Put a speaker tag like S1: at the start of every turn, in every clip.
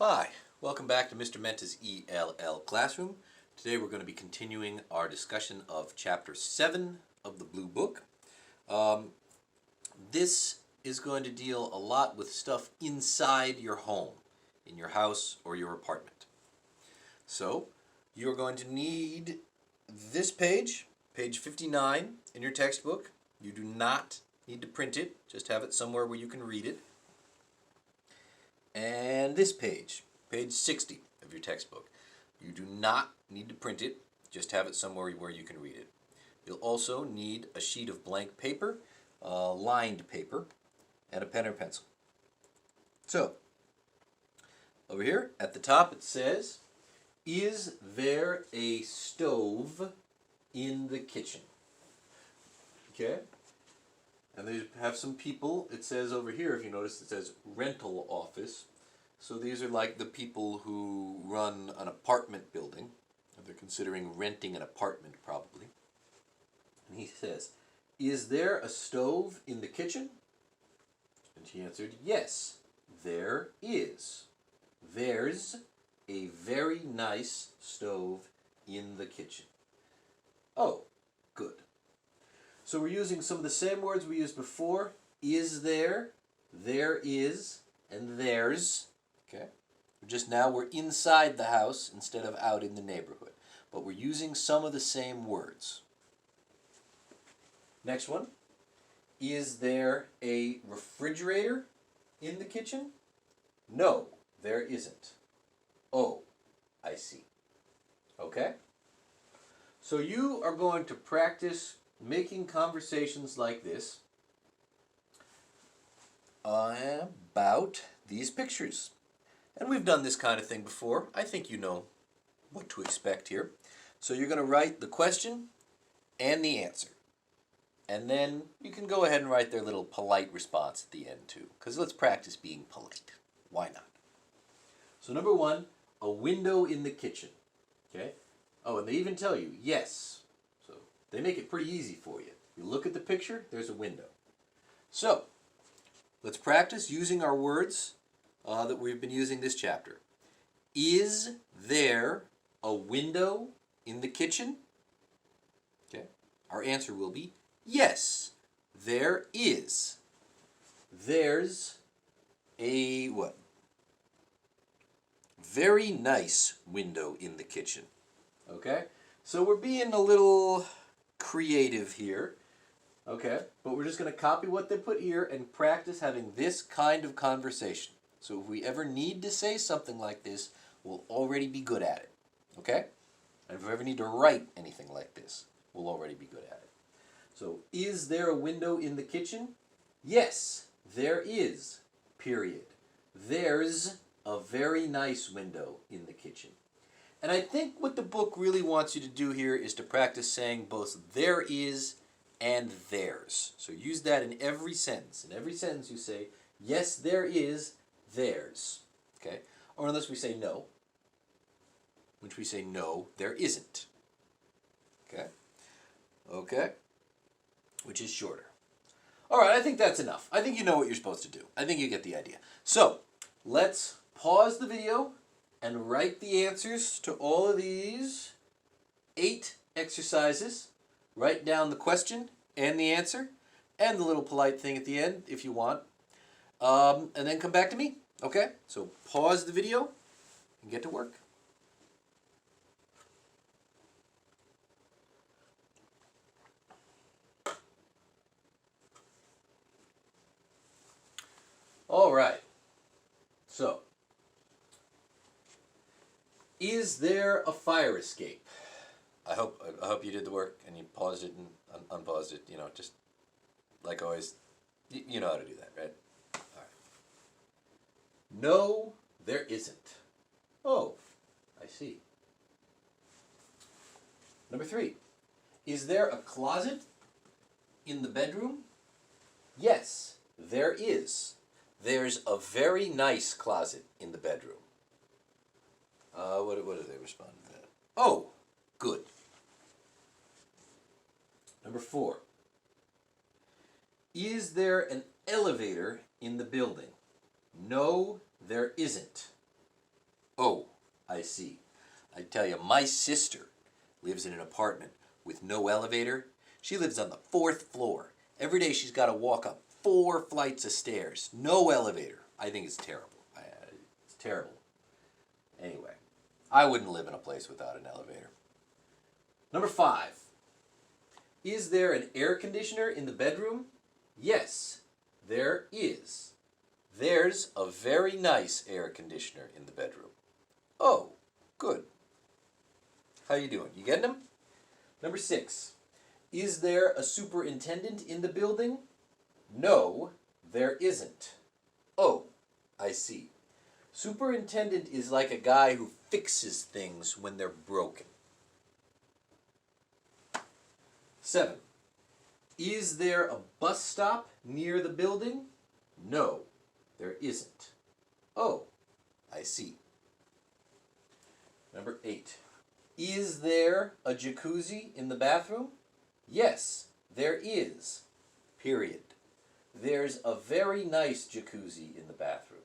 S1: Hi, welcome back to Mr. Menta's ELL Classroom. Today we're going to be continuing our discussion of Chapter 7 of the Blue Book. This is going to deal a lot with stuff inside your home, in your house or your apartment. So, you're going to need this page, page 59 in your textbook. You do not need to print it, just have it somewhere where you can read it. And this page, page 60 of your textbook. You do not need to print it, just have it somewhere where you can read it. You'll also need a sheet of blank paper, lined paper, and a pen or pencil. So, over here at the top it says, is there a stove in the kitchen? Okay? And they have some people, it says over here, if you notice, it says rental office. So these are like the people who run an apartment building. They're considering renting an apartment, probably. And he says, is there a stove in the kitchen? And she answered, yes, there is. There's a very nice stove in the kitchen. Oh, good. So we're using some of the same words we used before. Is there is, and there's. Okay? Just now we're inside the house instead of out in the neighborhood. But we're using some of the same words. Next one. Is there a refrigerator in the kitchen? No, there isn't. Oh, I see. Okay? So you are going to practice making conversations like this about these pictures. And we've done this kind of thing before. I think you know what to expect here. So you're going to write the question and the answer. And then you can go ahead and write their little polite response at the end too. Because let's practice being polite. Why not? So number one, a window in the kitchen. Okay? Oh, and they even tell you, yes. So they make it pretty easy for you. You look at the picture, there's a window. So, let's practice using our words that we've been using this chapter. Is there a window in the kitchen? Okay. Our answer will be yes, there is. There's a what? Very nice window in the kitchen. Okay? So we're being a little creative here. Okay? But we're just going to copy what they put here and practice having this kind of conversation. So if we ever need to say something like this, we'll already be good at it. Okay? And if we ever need to write anything like this, we'll already be good at it. So, is there a window in the kitchen? Yes, there is. Period. There's a very nice window in the kitchen. And I think what the book really wants you to do here is to practice saying both there is and theirs. So use that in every sentence. In every sentence you say, yes, there is, theirs. Okay? Or unless we say no, which we say no, there isn't. Okay? Okay? Which is shorter. All right, I think that's enough. I think you know what you're supposed to do. I think you get the idea. So, let's pause the video and write the answers to all of these 8 exercises. Write down the question and the answer and the little polite thing at the end if you want. And then come back to me. Okay? So pause the video and get to work. All right. So, is there a fire escape? I hope you did the work and you paused it and unpaused it. You know, just like always, you know how to do that, right? All right. No, there isn't. Oh, I see. Number 3. Is there a closet in the bedroom? Yes, there is. There's a very nice closet in the bedroom. What do they respond to that? Oh, good. Number 4. Is there an elevator in the building? No, there isn't. Oh, I see. I tell you, my sister lives in an apartment with no elevator. She lives on the 4th floor. Every day she's got to walk up 4 flights of stairs. No elevator. I think it's terrible. It's terrible. Anyway, I wouldn't live in a place without an elevator. Number 5. Is there an air conditioner in the bedroom? Yes, there is. There's a very nice air conditioner in the bedroom. Oh, good. How you doing? You getting them? Number 6. Is there a superintendent in the building? No, there isn't. Oh, I see. Superintendent is like a guy who fixes things when they're broken. 7. Is there a bus stop near the building? No, there isn't. Oh, I see. Number 8. Is there a jacuzzi in the bathroom? Yes, there is. Period. There's a very nice jacuzzi in the bathroom.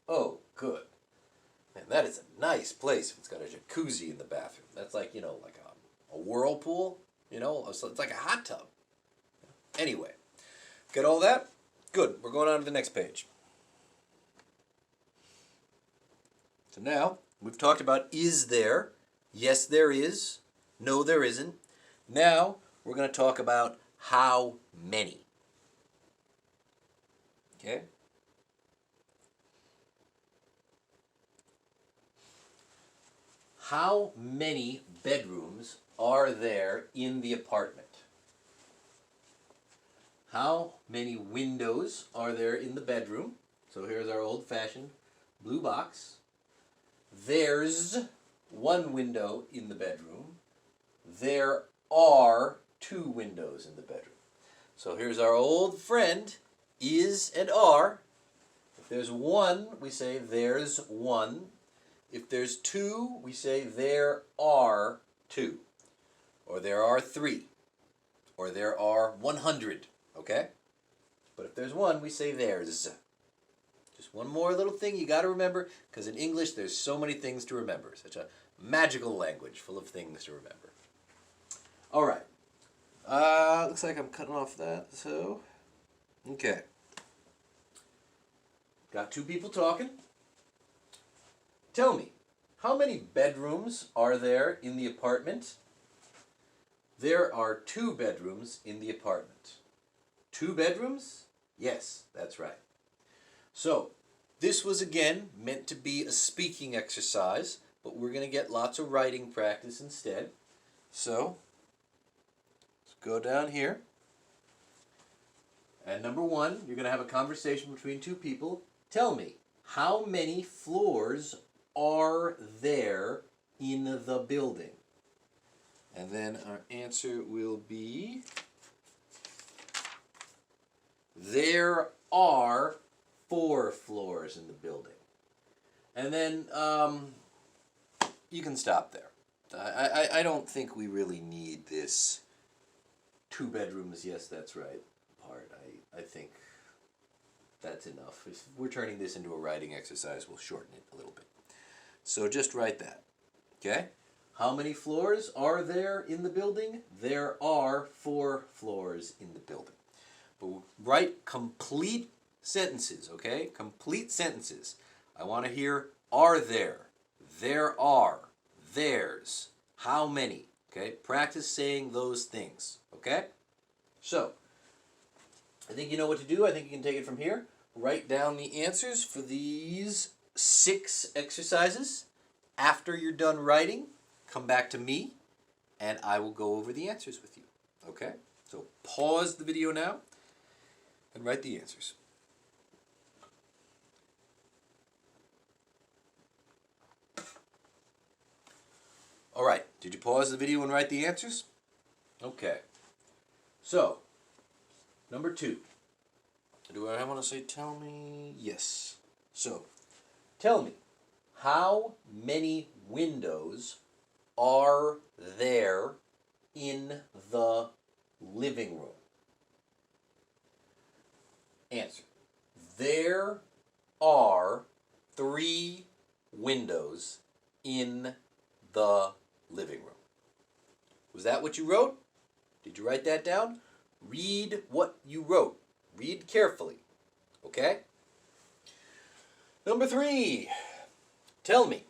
S1: Oh, good. Man, that is a nice place if it's got a jacuzzi in the bathroom. That's like, like a whirlpool, so it's like a hot tub. Anyway, get all that? Good. We're going on to the next page. So now, we've talked about is there. Yes, there is. No, there isn't. Now, we're going to talk about how many. Okay? How many bedrooms are there in the apartment? How many windows are there in the bedroom? So here's our old-fashioned blue box. There's 1 window in the bedroom. There are 2 windows in the bedroom. So here's our old friend, is and are. If there's 1, we say there's 1. If there's 2, we say there are 2. Or there are 3. Or there are 100. Okay? But if there's 1, we say there's. Just one more little thing you got to remember, because in English there's so many things to remember. Such a magical language full of things to remember. All right. Looks like I'm cutting off that, so. Okay. Got 2 people talking. Tell me, how many bedrooms are there in the apartment? There are 2 bedrooms in the apartment. 2 bedrooms? Yes, that's right. So, this was again meant to be a speaking exercise, but we're going to get lots of writing practice instead. So, let's go down here. And number 1, you're going to have a conversation between 2 people. Tell me, how many floors are there in the building? And then our answer will be, there are 4 floors in the building. And then you can stop there. I don't think we really need this 2 bedrooms, yes, that's right, part. I think that's enough. If we're turning this into a writing exercise, we'll shorten it a little bit. So just write that, okay? How many floors are there in the building? There are 4 floors in the building. But write complete sentences, okay? Complete sentences. I want to hear are there, there are, there's, how many, okay? Practice saying those things, okay? So, I think you know what to do. I think you can take it from here. Write down the answers for these 6 exercises. After you're done writing, come back to me, and I will go over the answers with you, okay? So pause the video now and write the answers. All right, did you pause the video and write the answers? Okay. So, number 2. Do I want to say tell me? Yes. So, tell me, how many windows are there in the living room? Answer. There are 3 windows in the living room. Was that what you wrote? Did you write that down? Read what you wrote. Read carefully. Okay? Number 3. Tell me,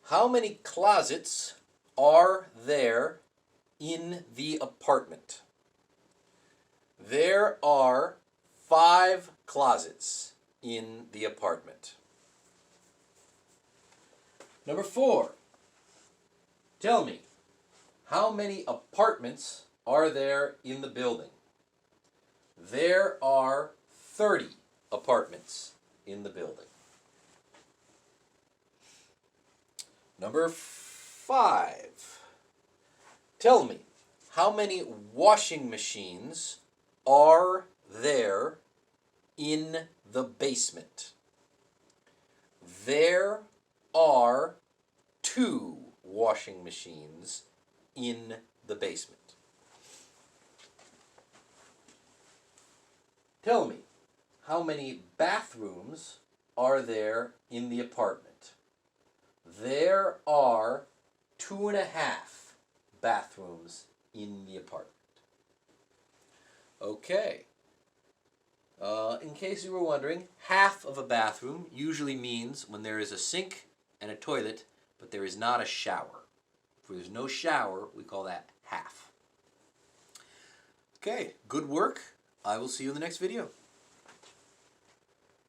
S1: how many closets are there in the apartment? There are 5 closets in the apartment. Number 4. Tell me, how many apartments are there in the building? There are 30 apartments in the building. Number 5. Tell me, how many washing machines are there in the basement? There are 2 washing machines in the basement. Tell me, how many bathrooms are there in the apartment? There are 2.5 bathrooms in the apartment. Okay. In case you were wondering, half of a bathroom usually means when there is a sink and a toilet, but there is not a shower. If there's no shower, we call that half. Okay, good work. I will see you in the next video.